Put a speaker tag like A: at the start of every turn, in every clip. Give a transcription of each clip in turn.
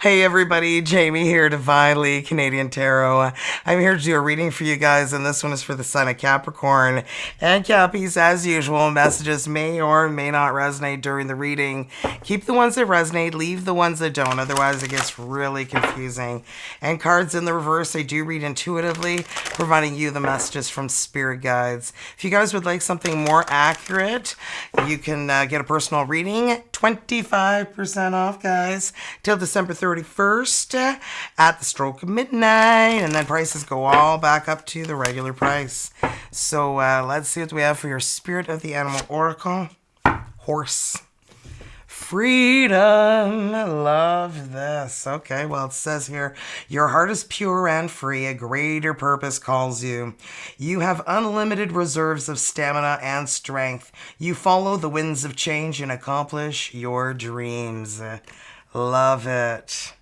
A: Hey everybody, Jamie here, Divinely Canadian Tarot. I'm here to do a reading for you guys, and this one is for the sign of Capricorn. And Cappies, as usual, messages may or may not resonate during the reading. Keep the ones that resonate, leave the ones that don't, otherwise it gets really confusing. And cards in the reverse, I do read intuitively, providing you the messages from spirit guides. If you guys would like something more accurate, you can get a personal reading, 25% off, guys, till December 31st at the stroke of midnight, and then prices go all back up to the regular price. So let's see what we have for your Spirit of the Animal Oracle. Horse. Freedom. Love this. Okay, well, it says here, your heart is pure and free. A greater purpose calls you. You have unlimited reserves of stamina and strength. You follow the winds of change and accomplish your dreams. Love it.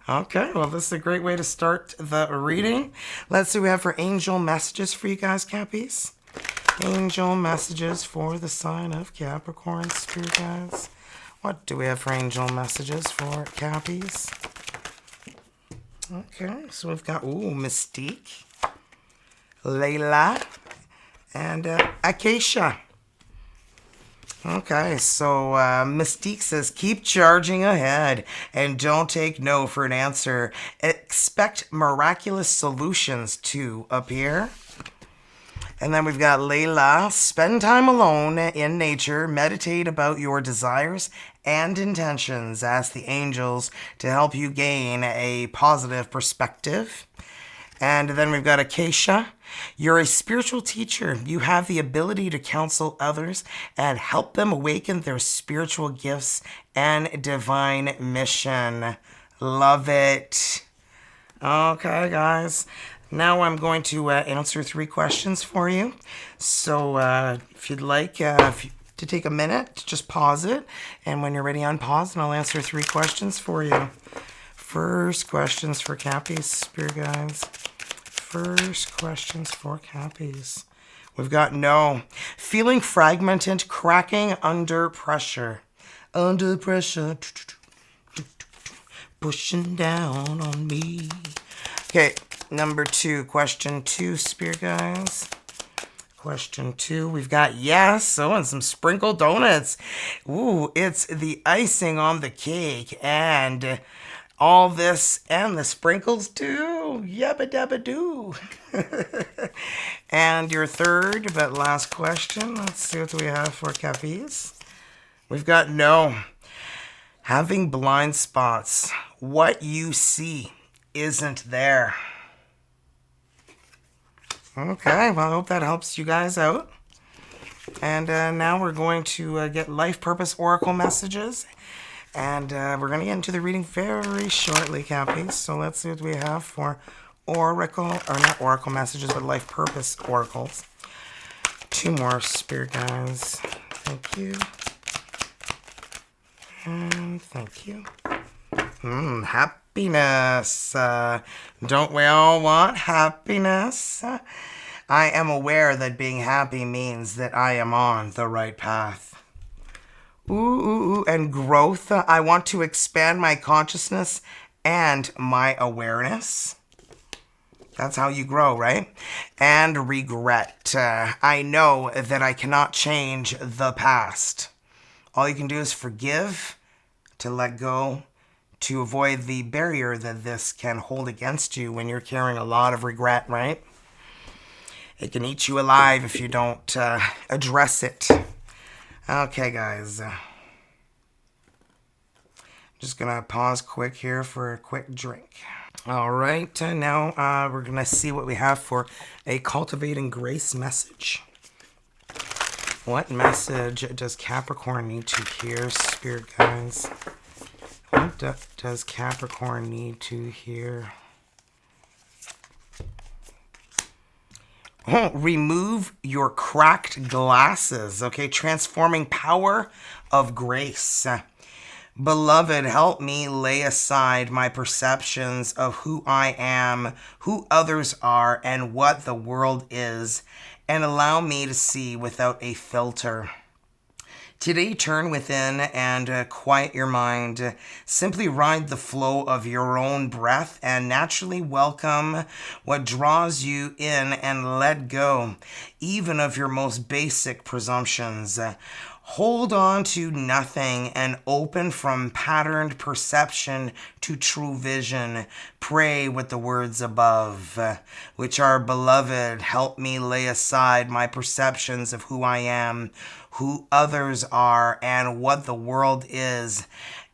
A: Okay, well, this is a great way to start the reading. Let's see what we have for angel messages for you guys, Cappies. Angel messages for the sign of Capricorn, spirit guides. What do we have for angel messages for Cappies? Okay, so we've got, Mystique, Layla, and Acacia. Okay, so Mystique says, keep charging ahead and don't take no for an answer. Expect miraculous solutions to appear. And then we've got Layla, spend time alone in nature, meditate about your desires and intentions, ask the angels to help you gain a positive perspective. And then we've got Acacia. You're a spiritual teacher. You have the ability to counsel others and help them awaken their spiritual gifts and divine mission. Love it. Okay, guys. Now I'm going to answer 3 questions for you. So if you'd like to take a minute, just pause it. And when you're ready, unpause, and I'll answer 3 questions for you. First questions for Cappies, spirit guides. First questions for Cappies. We've got no. Feeling fragmented, cracking under pressure. Under pressure. Pushing down on me. Okay, number 2. Question 2, spirit guides. Question 2, we've got yes. Oh, and some sprinkled donuts. Ooh, it's the icing on the cake. And all this and the sprinkles too. Yabba dabba doo. And your third but last question. Let's see what we have for Cappies. We've got no. Having blind spots. What you see isn't there. Okay, well, I hope that helps you guys out. And now we're going to get life purpose oracle messages. And we're going to get into the reading very shortly, Cappies. So let's see what we have for oracle, or not oracle messages, but life purpose oracles. 2 more spirit guides. Thank you. And thank you. Happiness. Don't we all want happiness? I am aware that being happy means that I am on the right path. And growth. I want to expand my consciousness and my awareness. That's how you grow, right? And regret. I know that I cannot change the past. All you can do is forgive, to let go, to avoid the barrier that this can hold against you when you're carrying a lot of regret, right? It can eat you alive if you don't address it. Okay, guys. Just gonna pause quick here for a quick drink. All right, now we're gonna see what we have for a cultivating grace message. What message does Capricorn need to hear, spirit guides? What does Capricorn need to hear? Remove your cracked glasses, okay? Transforming power of grace. Beloved, help me lay aside my perceptions of who I am, who others are, and what the world is, and allow me to see without a filter. Today, turn within and quiet your mind. Simply ride the flow of your own breath and naturally welcome what draws you in and let go, even of your most basic presumptions. Hold on to nothing and open from patterned perception to true vision. Pray with the words above, which are, Beloved, help me lay aside my perceptions of who I am, who others are, and what the world is,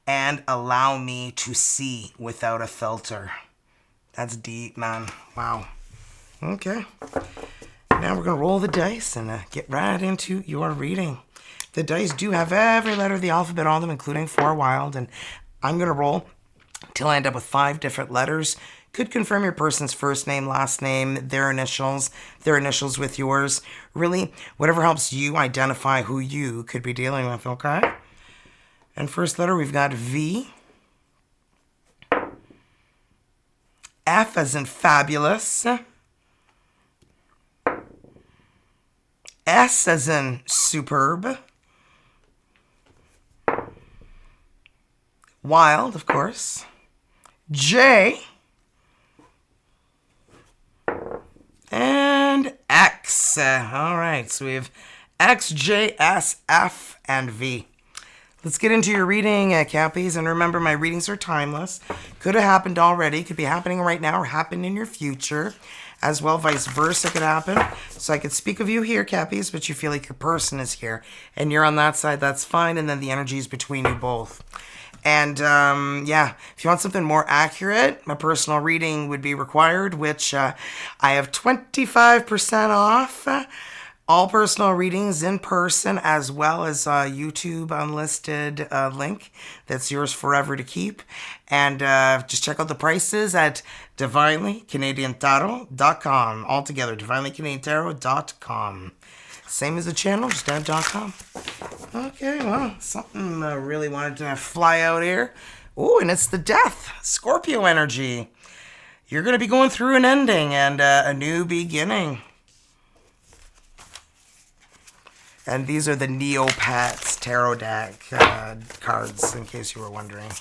A: and allow me to see without a filter. That's deep, man. Wow. Okay. Now we're going to roll the dice and get right into your reading. The dice do have every letter of the alphabet on them, including 4 wild, and I'm going to roll till I end up with 5 different letters. Could confirm your person's first name, last name, their initials with yours. Really, whatever helps you identify who you could be dealing with, okay? And first letter, we've got V. F as in fabulous. S as in superb. Wild, of course. J. And X. All right, so we have X, J, S, F, and V. Let's get into your reading, Cappies. And remember, my readings are timeless. Could have happened already. Could be happening right now or happen in your future. As well, vice versa could happen. So I could speak of you here, Cappies, but you feel like your person is here. And you're on that side, that's fine. And then the energy is between you both. And, yeah, if you want something more accurate, my personal reading would be required, which I have 25% off. All personal readings in person, as well as a YouTube unlisted link that's yours forever to keep. And just check out the prices at divinelycanadiantarot.com. Altogether, divinelycanadiantarot.com. Same as the channel, just add .com. Okay, well, something I really wanted to fly out here. Oh, and it's the Death, Scorpio energy. You're going to be going through an ending and a new beginning. And these are the Neopets Tarot deck cards, in case you were wondering.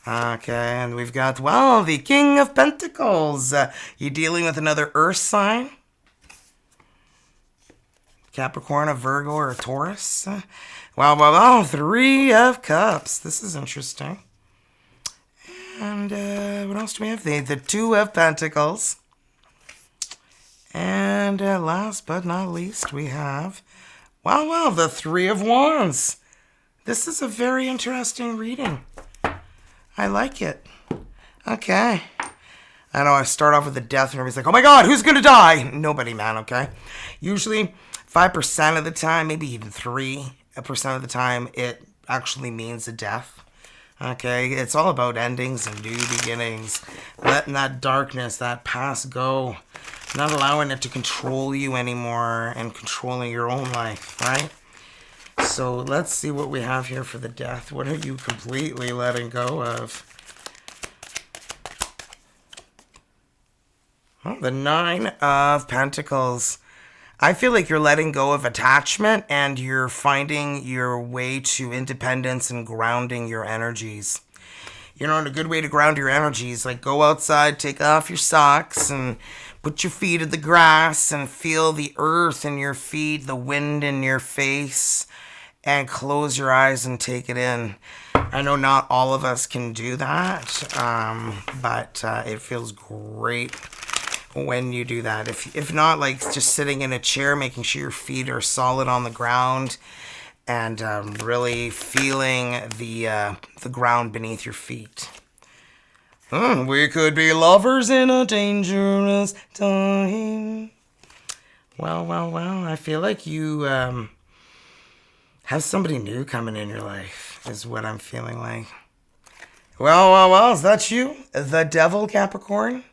A: Okay, and we've got, well, the King of Pentacles. You dealing with another Earth sign? Capricorn, a Virgo, or a Taurus. Well, 3 of Cups. This is interesting. And what else do we have? The 2 of Pentacles. And last but not least, we have, well, the 3 of Wands. This is a very interesting reading. I like it. Okay. I know I start off with the Death and everybody's like, oh my God, who's going to die? Nobody, man, okay? Usually 5% of the time, maybe even 3% of the time, it actually means a death. Okay, it's all about endings and new beginnings. Letting that darkness, that past go. Not allowing it to control you anymore and controlling your own life, right? So let's see what we have here for the Death. What are you completely letting go of? Well, the 9 of Pentacles. I feel like you're letting go of attachment and you're finding your way to independence and grounding your energies. You know, and a good way to ground your energies, like go outside, take off your socks and put your feet in the grass and feel the earth in your feet, the wind in your face, and close your eyes and take it in. I know not all of us can do that, but it feels great when you do that. If not, like just sitting in a chair, making sure your feet are solid on the ground and really feeling the ground beneath your feet. We could be lovers in a dangerous time. Well, I feel like you have somebody new coming in your life, is what I'm feeling like. Well, is that you? The Devil, Capricorn?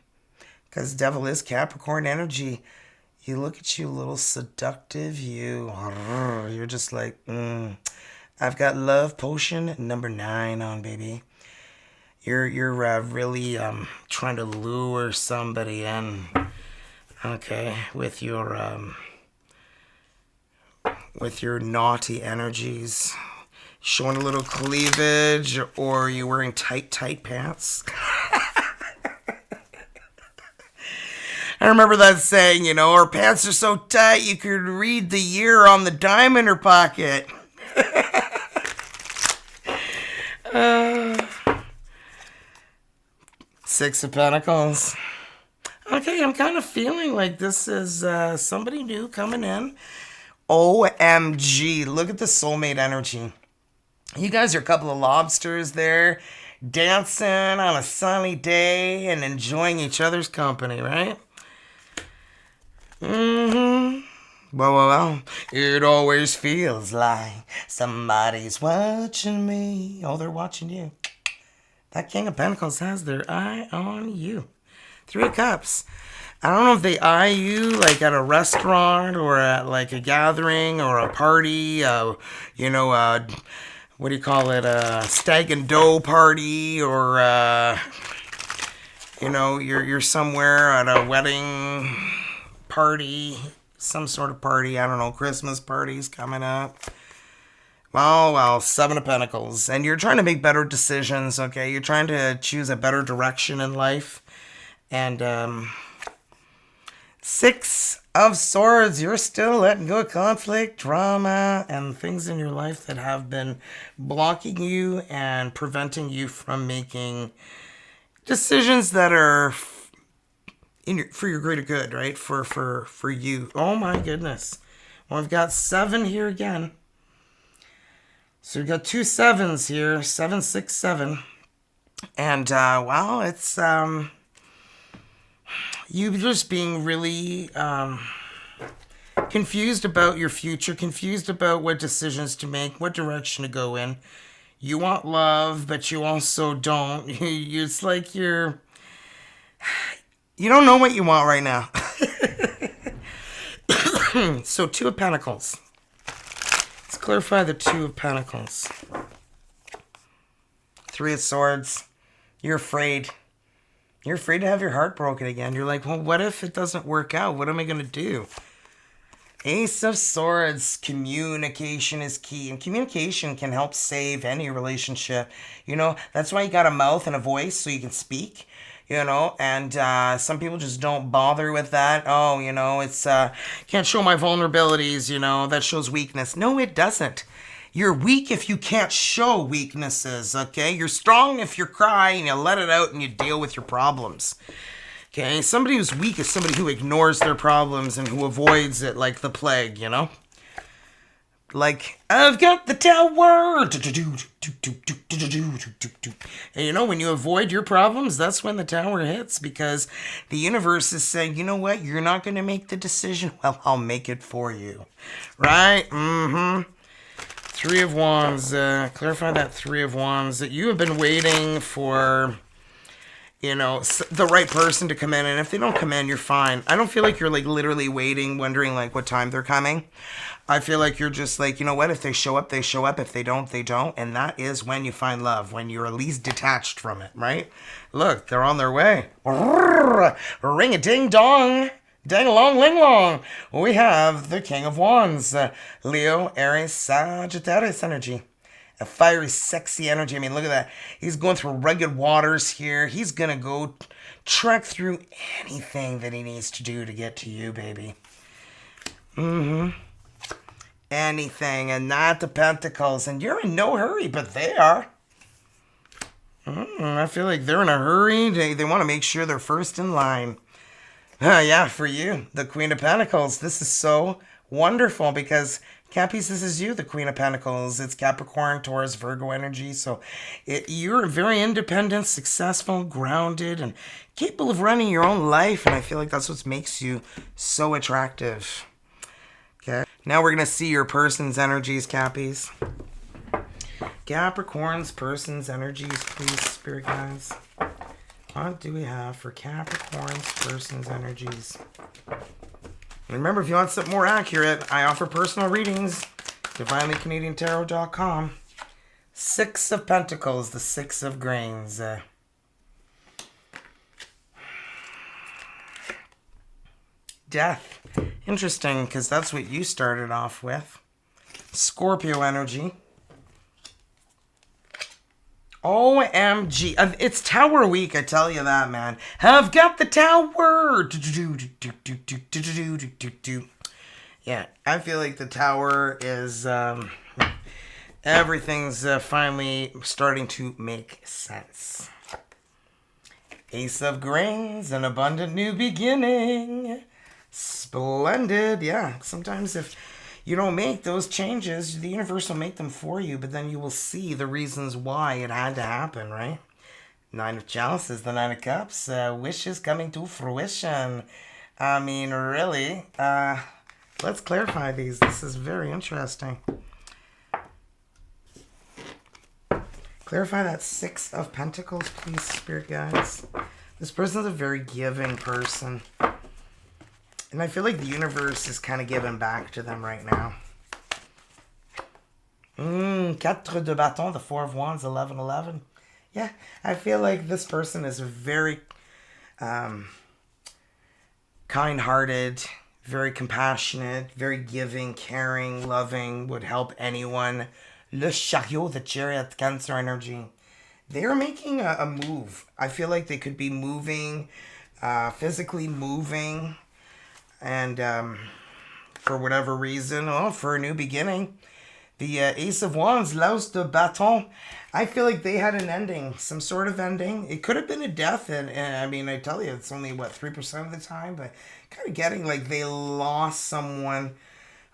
A: Because Devil is Capricorn energy. You look at you, little seductive you. You're just like, I've got love potion number 9 on, baby. You're really trying to lure somebody in, okay, with your with your naughty energies. Showing a little cleavage, or are you wearing tight pants? I remember that saying, you know, our pants are so tight you could read the year on the dime in her pocket. Six of Pentacles. Okay, I'm kind of feeling like this is somebody new coming in. OMG, look at the soulmate energy. You guys are a couple of lobsters there, dancing on a sunny day and enjoying each other's company, right? Well, it always feels like somebody's watching me. Oh, they're watching you. That King of Pentacles has their eye on you. Three of Cups. I don't know if they eye you like at a restaurant or at like a gathering or a party, what do you call it, a stag and doe party, or you're somewhere at a wedding party, some sort of party, I don't know, Christmas parties coming up. Well, Seven of Pentacles, and you're trying to make better decisions, okay? You're trying to choose a better direction in life, and Six of Swords, you're still letting go of conflict, drama, and things in your life that have been blocking you and preventing you from making decisions that are for your greater good, right? For you. Oh my goodness. Well, I've got 7 here again. So we've got 2 sevens here, 7, 6, 7. And, it's you just being really confused about your future, confused about what decisions to make, what direction to go in. You want love, but you also don't. It's like you don't know what you want right now. So 2 of Pentacles. Let's clarify the 2 of Pentacles. 3 of Swords. You're afraid. You're afraid to have your heart broken again. You're like, well, what if it doesn't work out? What am I going to do? Ace of Swords. Communication is key. And communication can help save any relationship. You know, that's why you got a mouth and a voice so you can speak. You know, and some people just don't bother with that. Oh, you know, it's can't show my vulnerabilities, you know, that shows weakness. No, it doesn't. You're weak if you can't show weaknesses, okay? You're strong if you cry and you let it out and you deal with your problems. Okay? Somebody who's weak is somebody who ignores their problems and who avoids it like the plague, you know? Like, I've got the tower. And you know, when you avoid your problems, that's when the tower hits, because the universe is saying, you know what? You're not going to make the decision. Well, I'll make it for you. Right? 3 of Wands. Clarify that 3 of Wands. That you have been waiting for, you know, the right person to come in. And if they don't come in, you're fine. I don't feel like you're like literally waiting, wondering like what time they're coming. I feel like you're just like, you know what? If they show up, they show up. If they don't, they don't. And that is when you find love, when you're at least detached from it, right? Look, they're on their way. Ring-a-ding-dong. Dang-along, ling-long. We have the King of Wands. Leo, Aries, Sagittarius energy. A fiery, sexy energy. I mean, look at that. He's going through rugged waters here. He's going to go trek through anything that he needs to do to get to you, baby. Anything, and not the Pentacles. And you're in no hurry, but they are. I feel like they're in a hurry. They want to make sure they're first in line. Yeah, for you, the Queen of Pentacles. This is so wonderful because, Cappies, this is you, the Queen of Pentacles. It's Capricorn, Taurus, Virgo energy. So you're very independent, successful, grounded, and capable of running your own life. And I feel like that's what makes you so attractive. Okay. Now we're going to see your person's energies, Cappies. Capricorn's person's energies, please, Spirit Guides. What do we have for Capricorn's person's energies? And remember, if you want something more accurate, I offer personal readings. DivinelyCanadianTarot.com. 6 of Pentacles, the 6 of Grains. Death. Interesting, because that's what you started off with. Scorpio energy. OMG. It's Tower Week, I tell you that, man. I've got the tower. Yeah, I feel like the tower is... everything's finally starting to make sense. Ace of Grains, an abundant new beginning. Splendid. Yeah, sometimes if you don't make those changes, the universe will make them for you, but then you will see the reasons why it had to happen, right? Nine of Chalices, the Nine of Cups, wishes coming to fruition. I mean, really, let's clarify these. This is very interesting. Clarify that Six of Pentacles, please, Spirit Guides. This person's a very giving person. And I feel like the universe is kind of giving back to them right now. Quatre de bâton, the Four of Wands, 11-11. Yeah, I feel like this person is very kind-hearted, very compassionate, very giving, caring, loving, would help anyone. Le Chariot, the Chariot, Cancer energy. They're making a move. I feel like they could be moving, physically moving, and for whatever reason, for a new beginning. The Ace of Wands, L'As de Bâton, I feel like they had an ending, some sort of ending. It could have been a death, and I mean, I tell you, it's only, 3% of the time, but kind of getting like they lost someone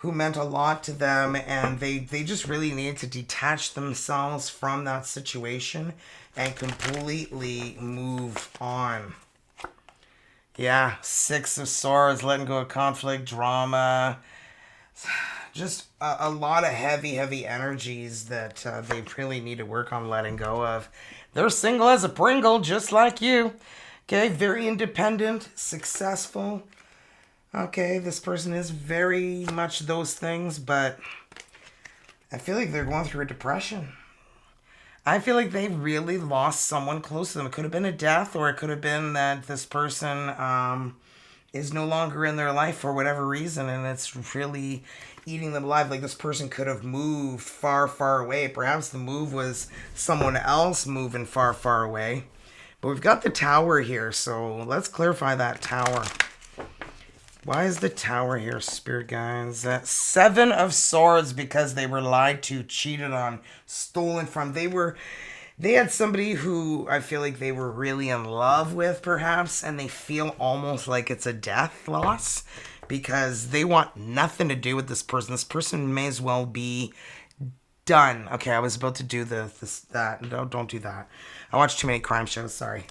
A: who meant a lot to them, and they just really needed to detach themselves from that situation and completely move on. Yeah, Six of Swords, letting go of conflict, drama, just a lot of heavy energies that they really need to work on letting go of. They're single as a Pringle, just like you. Okay, very independent, successful. Okay, this person is very much those things, but I feel like they're going through a depression. I feel like they really lost someone close to them. It could have been a death, or it could have been that this person is no longer in their life for whatever reason, and it's really eating them alive. Like, this person could have moved far away. Perhaps the move was someone else moving far away. But we've got the Tower here, so let's clarify that Tower. Why is the Tower here, Spirit Guides? Seven of Swords, because they were lied to, cheated on, stolen from. They had somebody who I feel like they were really in love with, perhaps, and they feel almost like it's a death loss because they want nothing to do with this person. This person may as well be done. Okay, I was about to do that. No, don't do that. I watch too many crime shows, sorry.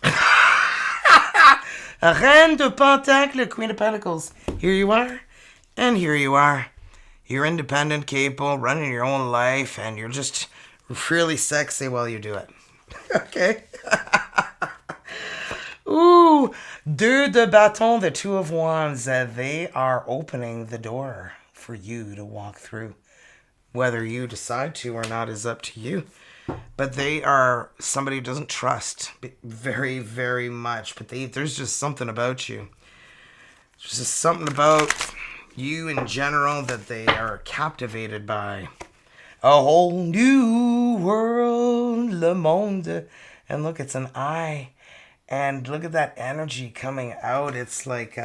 A: Reine de Pentacle, Queen of Pentacles. Here you are, and here you are. You're independent, capable, running your own life, and you're just really sexy while you do it. Okay? Ooh, Deux de Bâton, the Two of Wands. They are opening the door for you to walk through. Whether you decide to or not is up to you. But they are somebody who doesn't trust very much. But there's just something about you. There's just something about you in general that they are captivated by. A whole new world, le monde. And look, it's an eye. And look at that energy coming out. It's like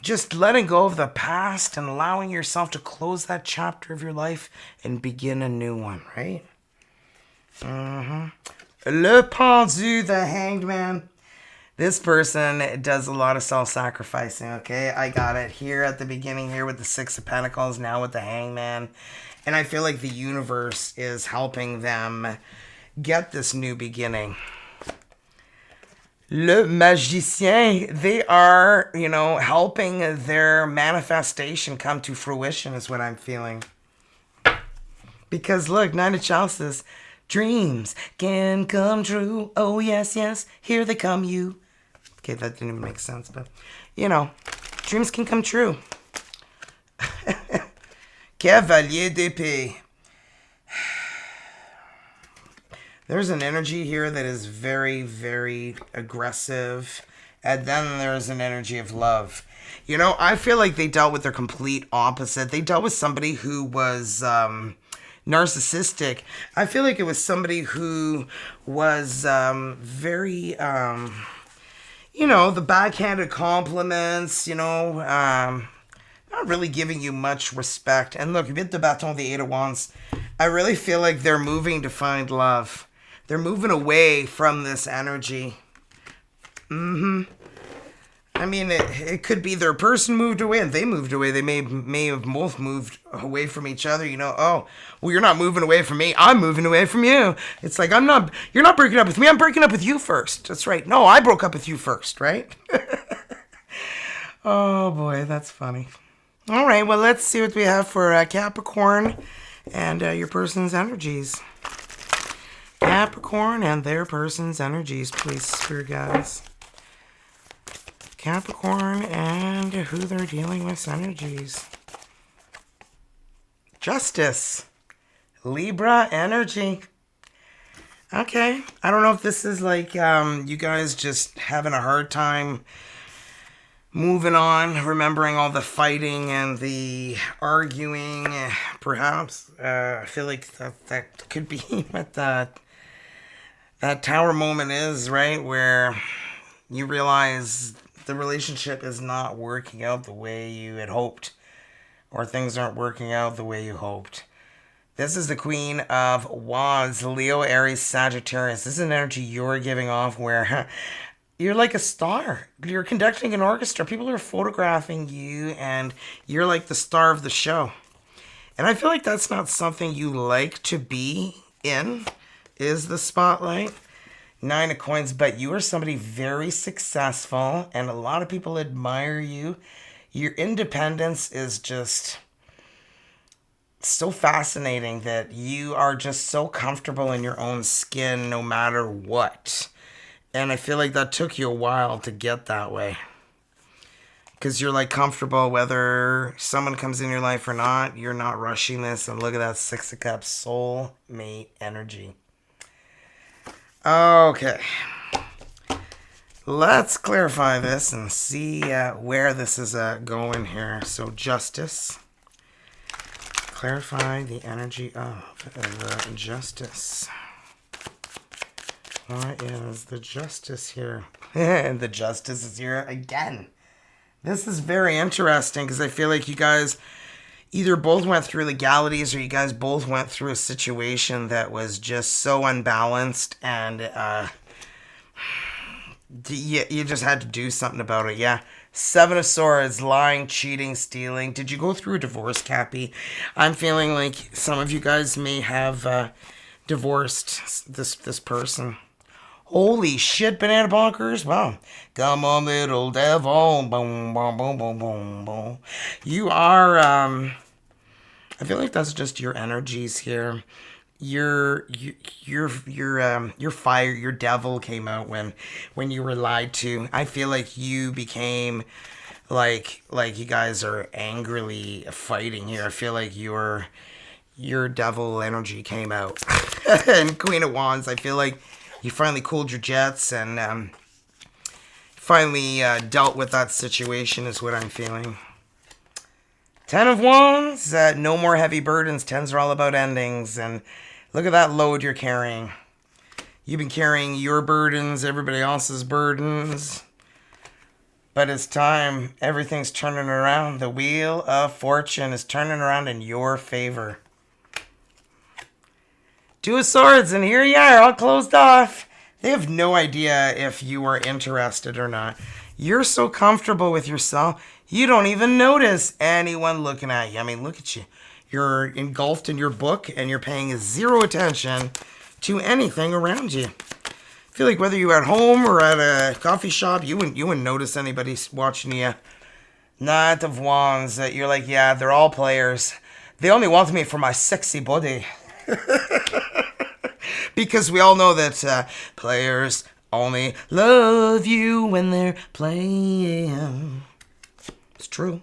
A: just letting go of the past and allowing yourself to close that chapter of your life and begin a new one, right? Le Pendu, the Hanged Man. This person does a lot of self-sacrificing, okay? I got it here at the beginning here with the Six of Pentacles, now with the Hanged Man. And I feel like the universe is helping them get this new beginning. Le Magicien, they are, helping their manifestation come to fruition is what I'm feeling. Because look, Nine of Chalices, dreams can come true. Oh, yes, here they come, you. Okay, that didn't even make sense, but, dreams can come true. Cavalier d'épée. There's an energy here that is very aggressive And then there's an energy of love. You know, I feel like they dealt with their complete opposite. They dealt with somebody who was narcissistic. I feel like it was somebody who was very, you know, the backhanded compliments, you know, not really giving you much respect. And look, with the baton, the Eight of Wands, I really feel like they're moving to find love. They're moving away from this energy. I mean, it could be their person moved away and they moved away. They may have both moved away from each other, you know. Oh, well, you're not moving away from me. I'm moving away from you. It's like, you're not breaking up with me. I'm breaking up with you first. That's right. No, I broke up with you first, right? Oh, boy, that's funny. All right, well, let's see what we have for Capricorn and your person's energies. Capricorn and their person's energies, please, spirit guides. Capricorn and who they're dealing with energies. Justice. Libra energy. Okay. I don't know if this is like you guys just having a hard time moving on, remembering all the fighting and the arguing, perhaps. I feel like that could be what that tower moment is, right? Where you realize the relationship is not working out the way you had hoped, or things aren't working out the way you hoped. This is the Queen of Wands, Leo, Aries, Sagittarius. This is an energy you're giving off where you're like a star. You're conducting an orchestra. People are photographing you, and you're like the star of the show. And I feel like that's not something you like to be in, is the spotlight. 9 of Coins, but you are somebody very successful, and a lot of people admire you. Your independence is just so fascinating that you are just so comfortable in your own skin no matter what. And I feel like that took you a while to get that way. Because you're like comfortable whether someone comes in your life or not. You're not rushing this. And look at that 6 of Cups, soul mate energy. Okay. Let's clarify this and see where this is going here. So justice. Clarify the energy of the justice. What is the justice here? And the justice is here again. This is very interesting because I feel like you guys either both went through legalities or you guys both went through a situation that was just so unbalanced, and you just had to do something about it. Yeah. 7 of Swords, lying, cheating, stealing. Did you go through a divorce, Cappy? I'm feeling like some of you guys may have divorced this person. Holy shit, banana bonkers. Wow. Come on, little devil. Boom, boom, boom, boom, boom, boom. You are, I feel like that's just your energies here. Your fire, your devil came out when you were lied to. I feel like you became like you guys are angrily fighting here. I feel like your devil energy came out. And Queen of Wands, I feel like you finally cooled your jets and finally dealt with that situation is what I'm feeling. 10 of Wands, no more heavy burdens. 10s are all about endings, and look at that load you're carrying. You've been carrying your burdens, everybody else's burdens. But it's time. Everything's turning around. The wheel of fortune is turning around in your favor. 2 of Swords, and here you are, all closed off. They have no idea if you are interested or not. You're so comfortable with yourself, you don't even notice anyone looking at you. I mean, look at you. You're engulfed in your book, and you're paying zero attention to anything around you. I feel like whether you're at home or at a coffee shop, you wouldn't notice anybody watching you. Knight of Wands, you're like, yeah, they're all players. They only want me for my sexy body. Because we all know that players only love you when they're playing. It's true.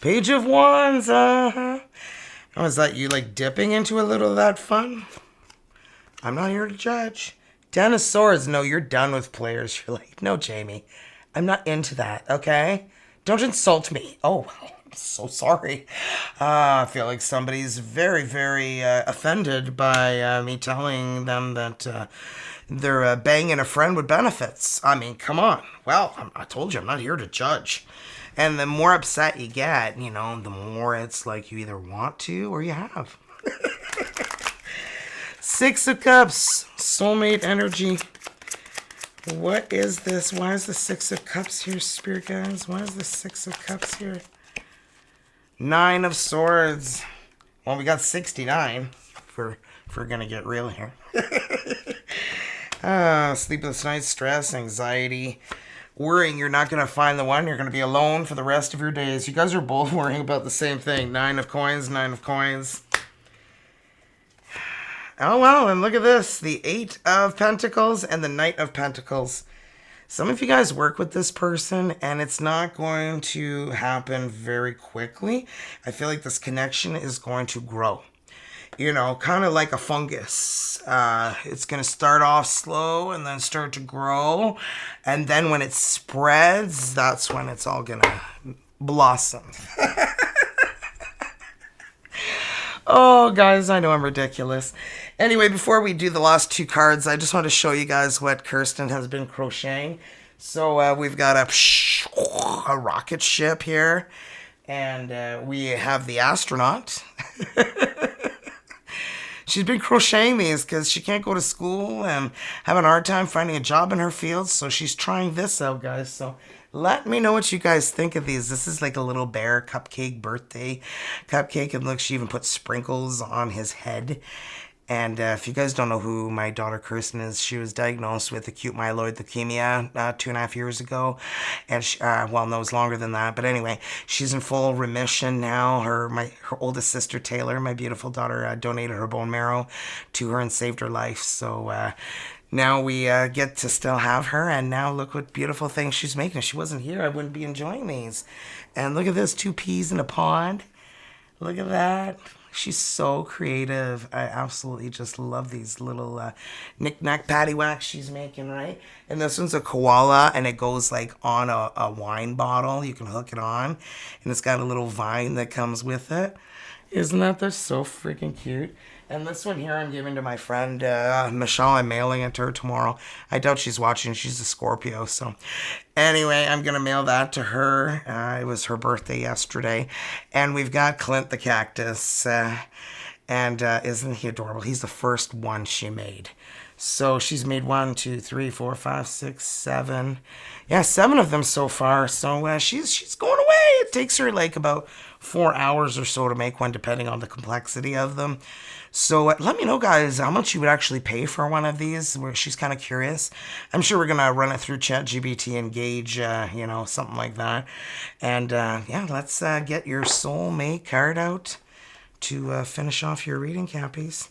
A: Page of Wands. Oh, is that you like dipping into a little of that fun? I'm not here to judge. 10 of Swords. No, you're done with players. You're like, no, Jamie. I'm not into that, okay? Don't insult me. Oh, I'm so sorry. I feel like somebody's very, very offended by me telling them that they're banging a friend with benefits. I mean, come on. Well, I told you, I'm not here to judge. And the more upset you get, you know, the more it's like you either want to or you have. Six of Cups, soulmate energy. What is this? Why is the Six of Cups here, Spirit guys? Why is the Six of Cups here? Nine of Swords. Well, we got 69 if we're gonna get real here. Sleepless nights, stress, anxiety, worrying you're not gonna find the one. You're gonna be alone for the rest of your days. You guys are both worrying about the same thing. Nine of Coins, Nine of Coins. Oh, wow, and look at this. The Eight of Pentacles and the Knight of Pentacles. Some of you guys work with this person, and it's not going to happen very quickly. I feel like this connection is going to grow. You know, kind of like a fungus. It's going to start off slow and then start to grow. And then when it spreads, that's when it's all going to blossom. Oh, guys, I know I'm ridiculous. Anyway, before we do the last two cards, I just want to show you guys what Kirsten has been crocheting. So we've got a rocket ship here, and we have the astronaut. She's been crocheting these because she can't go to school and having a hard time finding a job in her field, so she's trying this out, guys. So let me know what you guys think of these. This is like a little bear cupcake birthday cupcake, and look, she even put sprinkles on his head. And if you guys don't know who my daughter Kirsten is, she was diagnosed with acute myeloid leukemia 2.5 years ago. And she, well, no, it was longer than that. But anyway, she's in full remission now. Her oldest sister, Taylor, my beautiful daughter, donated her bone marrow to her and saved her life. So now we get to still have her. And now look what beautiful things she's making. If she wasn't here, I wouldn't be enjoying these. And look at this, 2 peas in a pond. Look at that. She's so creative. I absolutely just love these little knick-knack paddywhacks she's making, right? And this one's a koala, and it goes like on a wine bottle. You can hook it on, and it's got a little vine that comes with it. Isn't that just so freaking cute? And this one here I'm giving to my friend Michelle. I'm mailing it to her tomorrow. I doubt she's watching. She's a Scorpio. So anyway, I'm going to mail that to her. It was her birthday yesterday. And we've got Clint the cactus. And isn't he adorable? He's the first one she made. So she's made 1, 2, 3, 4, 5, 6, 7. Yeah, 7 of them so far. So she's going away. It takes her like about 4 hours or so to make one, depending on the complexity of them. So let me know, guys, how much you would actually pay for one of these. Where she's kind of curious. I'm sure we're gonna run it through ChatGPT and gauge, you know, something like that. And yeah, let's get your soulmate card out to finish off your reading, Cappies.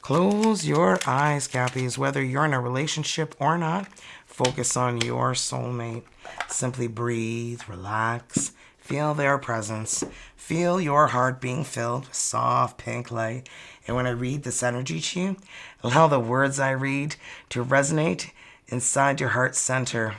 A: Close your eyes, Cappies. Whether you're in a relationship or not, focus on your soulmate. Simply breathe, relax, feel their presence. Feel your heart being filled with soft pink light. And when I read this energy to you, allow the words I read to resonate inside your heart center.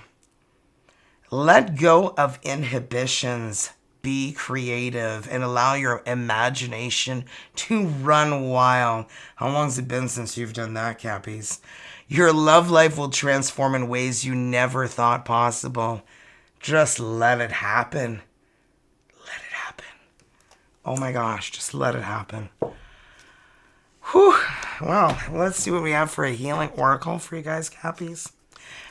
A: Let go of inhibitions. Be creative and allow your imagination to run wild. How long has it been since you've done that, Cappies? Your love life will transform in ways you never thought possible. Just let it happen. Let it happen. Oh my gosh, just let it happen. Whew. Well, let's see what we have for a healing oracle for you guys, Cappies.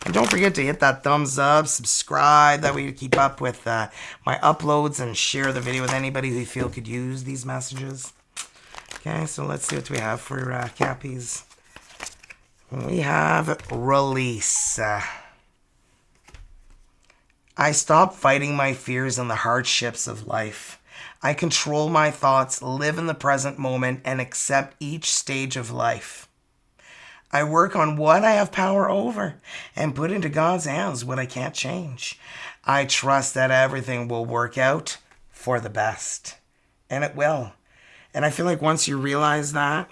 A: And don't forget to hit that thumbs up, subscribe, that way you keep up with my uploads, and share the video with anybody who you feel could use these messages. Okay, so let's see what we have for Cappies. We have release. I stop fighting my fears and the hardships of life. I control my thoughts, live in the present moment, and accept each stage of life. I work on what I have power over and put into God's hands what I can't change. I trust that everything will work out for the best. And it will. And I feel like once you realize that,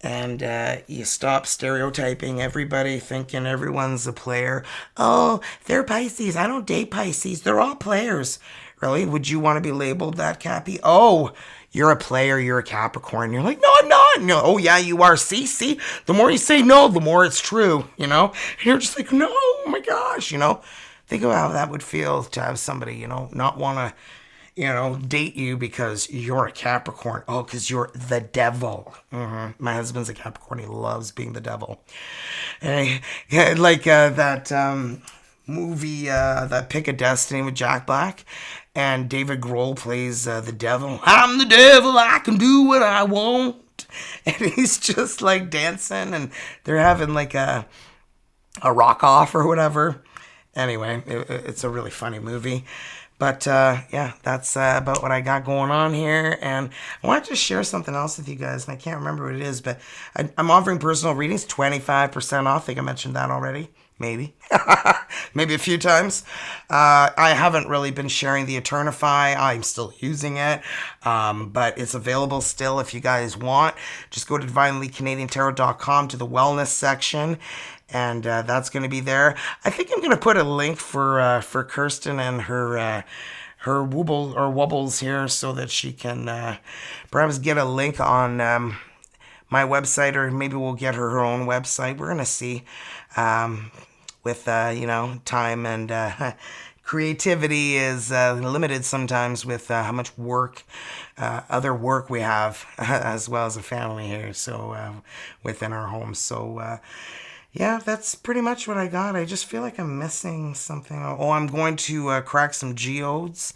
A: And you stop stereotyping everybody, thinking everyone's a player. Oh, they're Pisces. I don't date Pisces. They're all players. Really? Would you want to be labeled that, Cappy? Oh, you're a player. You're a Capricorn. You're like, no, I'm not. No, oh, yeah, you are. See? The more you say no, the more it's true, you know? And you're just like, no, oh my gosh, you know? Think of how that would feel to have somebody, you know, not want to, you know, date you because you're a Capricorn. Oh, because you're the devil. My husband's a Capricorn. He loves being the devil. And like that movie, that Pick of Destiny with Jack Black. And David Grohl plays the devil. I'm the devil. I can do what I want. And he's just like dancing. And they're having like a rock off or whatever. Anyway, it's a really funny movie. But yeah, that's about what I got going on here. And I wanted to share something else with you guys. And I can't remember what it is, but I'm offering personal readings, 25% off. I think I mentioned that already. Maybe. Maybe a few times. I haven't really been sharing the Eternafy. I'm still using it. But it's available still if you guys want. Just go to divinelycanadiantarot.com to the wellness section. And that's going to be there. I think I'm going to put a link for Kirsten and her wobble or wobbles here so that she can perhaps get a link on my website, or maybe we'll get her own website. We're going to see with, you know, time and creativity is limited sometimes with how much work, other work we have, as well as a family here, so within our home. So, yeah, that's pretty much what I got. I just feel like I'm missing something. Oh, I'm going to crack some geodes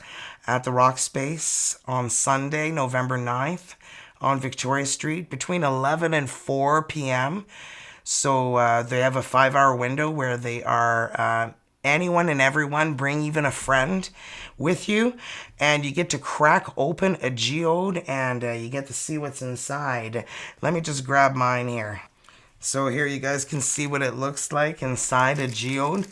A: at the Rock Space on Sunday, November 9th on Victoria Street between 11 and 4 p.m. So they have a 5-hour window where they are anyone and everyone, bring even a friend with you, and you get to crack open a geode and you get to see what's inside. Let me just grab mine here. So here you guys can see what it looks like inside a geode.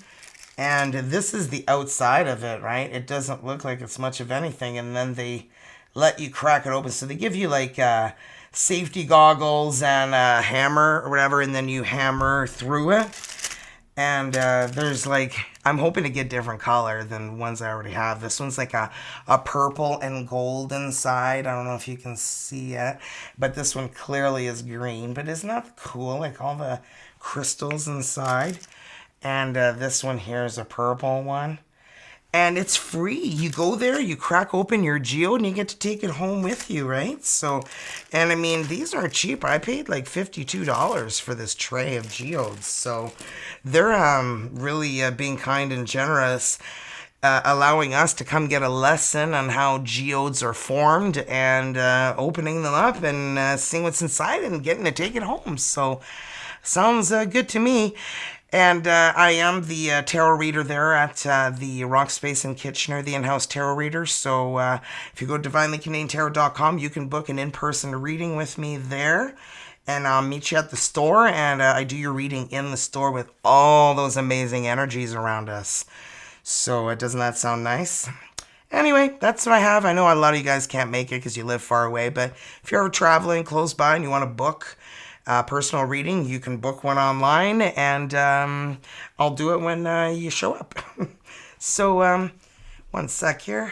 A: And this is the outside of it, right? It doesn't look like it's much of anything. And then they let you crack it open. So they give you like safety goggles and a hammer or whatever. And then you hammer through it. And there's like, I'm hoping to get different color than ones I already have. This one's like a purple and gold inside. I don't know if you can see it, but this one clearly is green. But isn't that cool? Like all the crystals inside. And this one here is a purple one. And it's free. You go there, you crack open your geode, and you get to take it home with you, right? So, and I mean, these aren't cheap. I paid like $52 for this tray of geodes. So they're really being kind and generous, allowing us to come get a lesson on how geodes are formed and opening them up and seeing what's inside and getting to take it home. So sounds good to me. And I am the tarot reader there at the Rock Space in Kitchener, the in-house tarot reader. So if you go to divinelycanadiantarot.com, you can book an in-person reading with me there. And I'll meet you at the store. And I do your reading in the store with all those amazing energies around us. So doesn't that sound nice? Anyway, that's what I have. I know a lot of you guys can't make it because you live far away. But if you're ever traveling close by and you want to book personal reading, you can book one online, and I'll do it when you show up. So, one sec here.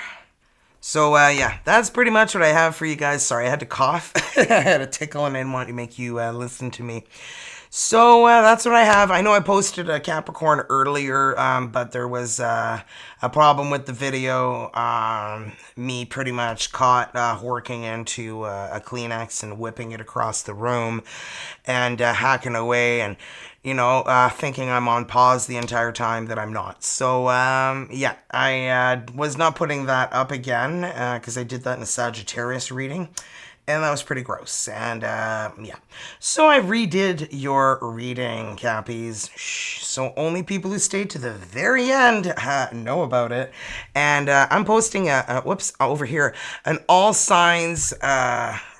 A: So, yeah, that's pretty much what I have for you guys. Sorry, I had to cough. I had a tickle, and I didn't want to make you listen to me. So that's what I have. I know I posted a Capricorn earlier, but there was a problem with the video. Me pretty much caught working into a Kleenex and whipping it across the room and hacking away and, you know, thinking I'm on pause the entire time that I'm not. So, yeah, I was not putting that up again because I did that in a Sagittarius reading. And that was pretty gross. And, yeah. So I redid your reading, Cappies. Shh. So only people who stayed to the very end know about it. And I'm posting whoops, over here, an all signs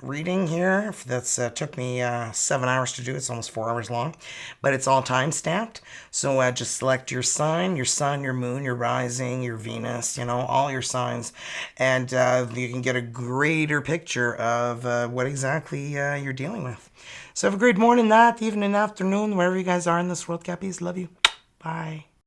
A: reading here. That's took me 7 hours to do. It's almost 4 hours long, but it's all time stamped. So just select your sign, your sun, your moon, your rising, your Venus, all your signs, and you can get a greater picture of what exactly you're dealing with. So have a great morning, night, evening, afternoon, wherever you guys are in this world, Cappies. Love you. Bye.